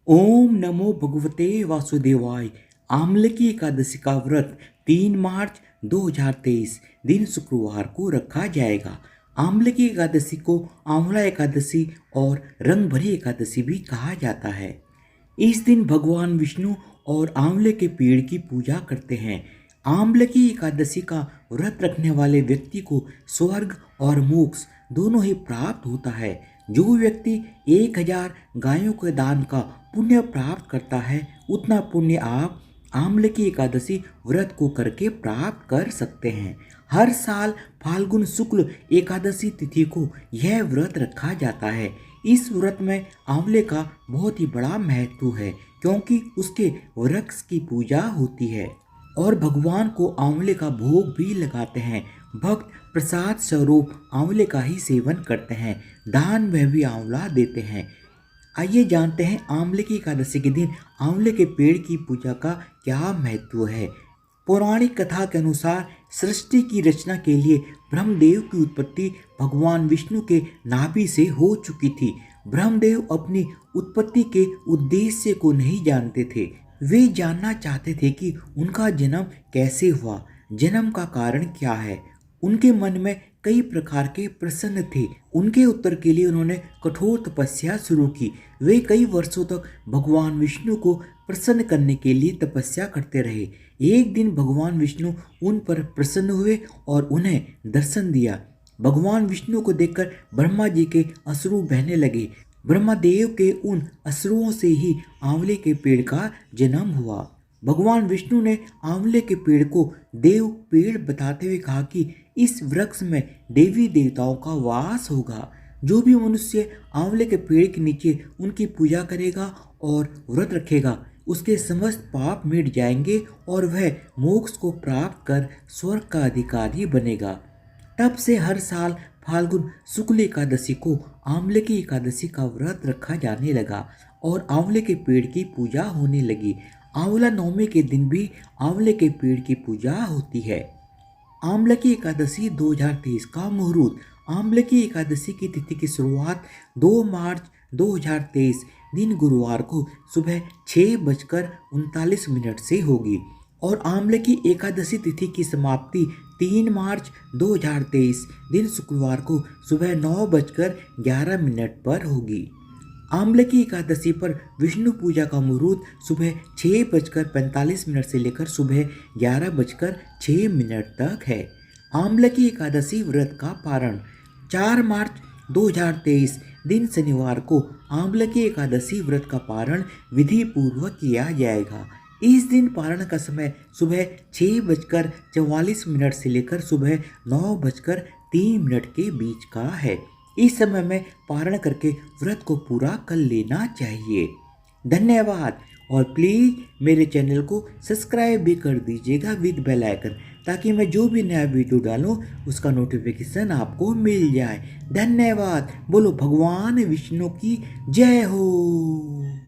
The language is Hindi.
ओम नमो भगवते वासुदेवाय। आमलकी एकादशी का व्रत 3 मार्च 2023 दिन शुक्रवार को रखा जाएगा। आमलकी एकादशी को आंवला एकादशी और रंग भरी एकादशी भी कहा जाता है। इस दिन भगवान विष्णु और आंवले के पेड़ की पूजा करते हैं। आमलकी एकादशी का व्रत रखने वाले व्यक्ति को स्वर्ग और मोक्ष दोनों ही प्राप्त होता है। जो व्यक्ति 1000 गायों के दान का पुण्य प्राप्त करता है, उतना पुण्य आप आमलकी एकादशी व्रत को करके प्राप्त कर सकते हैं। हर साल फाल्गुन शुक्ल एकादशी तिथि को यह व्रत रखा जाता है। इस व्रत में आंवले का बहुत ही बड़ा महत्व है, क्योंकि उसके वृक्ष की पूजा होती है और भगवान को आंवले का भोग भी लगाते हैं। भक्त प्रसाद स्वरूप आंवले का ही सेवन करते हैं, दान में भी आंवला देते हैं। आइए जानते हैं आंवले की एकादशी के दिन आंवले के पेड़ की पूजा का क्या महत्व है। पौराणिक कथा के अनुसार सृष्टि की रचना के लिए ब्रह्मदेव की उत्पत्ति भगवान विष्णु के नाभि से हो चुकी थी। ब्रह्मदेव अपनी उत्पत्ति के उद्देश्य को नहीं जानते थे। वे जानना चाहते थे कि उनका जन्म कैसे हुआ, जन्म का कारण क्या है। उनके मन में कई प्रकार के प्रश्न थे। उनके उत्तर के लिए उन्होंने कठोर तपस्या शुरू की। वे कई वर्षों तक भगवान विष्णु को प्रसन्न करने के लिए तपस्या करते रहे। एक दिन भगवान विष्णु उन पर प्रसन्न हुए और उन्हें दर्शन दिया। भगवान विष्णु को देखकर ब्रह्मा जी के अश्रु बहने लगे। ब्रह्मदेव के उन अश्रुओं से ही आंवले के पेड़ का जन्म हुआ। भगवान विष्णु ने आंवले के पेड़ को देव पेड़ बताते हुए कहा कि इस वृक्ष में देवी देवताओं का वास होगा। जो भी मनुष्य आंवले के पेड़ के नीचे उनकी पूजा करेगा और व्रत रखेगा, उसके समस्त पाप मिट जाएंगे और वह मोक्ष को प्राप्त कर स्वर्ग का अधिकारी बनेगा। तब से हर साल फाल्गुन शुक्ल एकादशी को आंवले की एकादशी का व्रत रखा जाने लगा और आंवले के पेड़ की पूजा होने लगी। आंवला नवमी के दिन भी आंवले के पेड़ की पूजा होती है। आमलकी एकादशी 2023 का मुहूर्त। आमलकी एकादशी की तिथि की शुरुआत 2 मार्च 2023 दिन गुरुवार को सुबह 6:39 से होगी और आमलकी एकादशी तिथि की समाप्ति 3 मार्च 2023 दिन शुक्रवार को सुबह 9:11 पर होगी। आमलकी एकादशी पर विष्णु पूजा का मुहूर्त सुबह 6:45 से लेकर सुबह 11:06 तक है। आमलकी एकादशी व्रत का पारण 4 मार्च 2023 दिन शनिवार को आमलकी एकादशी व्रत का पारण विधि पूर्वक किया जाएगा। इस दिन पारण का समय सुबह 6:44 से लेकर सुबह 9:03 के बीच का है। इस समय में पारण करके व्रत को पूरा कर लेना चाहिए। धन्यवाद और प्लीज़ मेरे चैनल को सब्सक्राइब भी कर दीजिएगा विद बेल आइकन, ताकि मैं जो भी नया वीडियो डालूं उसका नोटिफिकेशन आपको मिल जाए। धन्यवाद। बोलो भगवान विष्णु की जय हो।